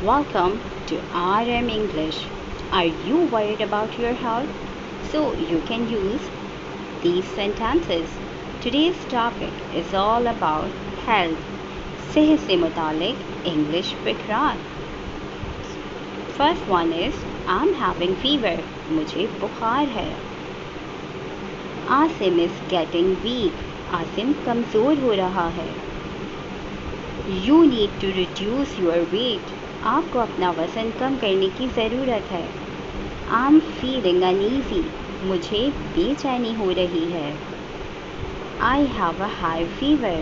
Welcome to RM English. Are you worried about your health? So you can use these sentences. Today's topic is all about health. सेहत से मुतालिक English फिक्रात. First one is I'm having fever. मुझे बुखार है. Asim is getting weak. Asim कमज़ोर हो रहा है. You need to reduce your weight. आपको अपना वज़न कम करने की ज़रूरत है. I'm feeling uneasy. मुझे बेचैनी हो रही है. I have a high fever.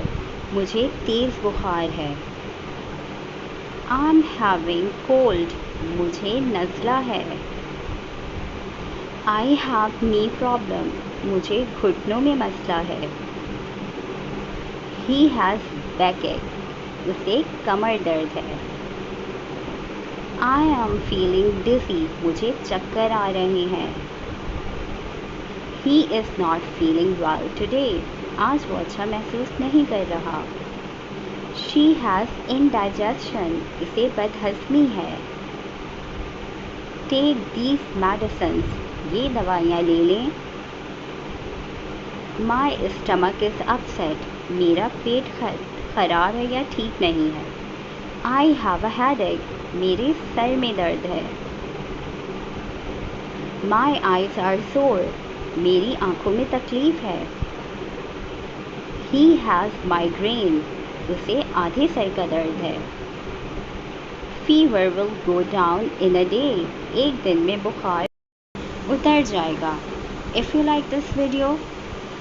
मुझे तेज़ बुखार है. I'm having cold. मुझे नज़ला है. I have knee problem. मुझे घुटनों में मसला है. He has backache. उसे कमर दर्द है. I am feeling dizzy. मुझे चक्कर आ रहे हैं. He is not feeling well today. आज वो अच्छा महसूस नहीं कर रहा. She has indigestion. इसे बदहज़मी है. Take these medicines. ये दवाइयाँ ले लें. My stomach is upset. मेरा पेट खराब है या ठीक नहीं है. I have a headache. मेरे सर में दर्द है. My eyes are sore. मेरी आँखों में तकलीफ़ है. He has migraine. उसे आधे सर का दर्द है. Fever will go down in a day. एक दिन में बुखार उतर जाएगा. If you like this video,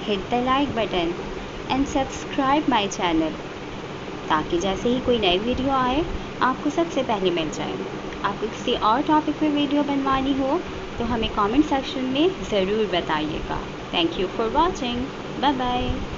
hit the like button and subscribe my channel. ताकि जैसे ही कोई नई वीडियो आए आपको सबसे पहले मिल जाए. आपको किसी और टॉपिक पे वीडियो बनवानी हो तो हमें कमेंट सेक्शन में ज़रूर बताइएगा. Thank you for watching. Bye bye.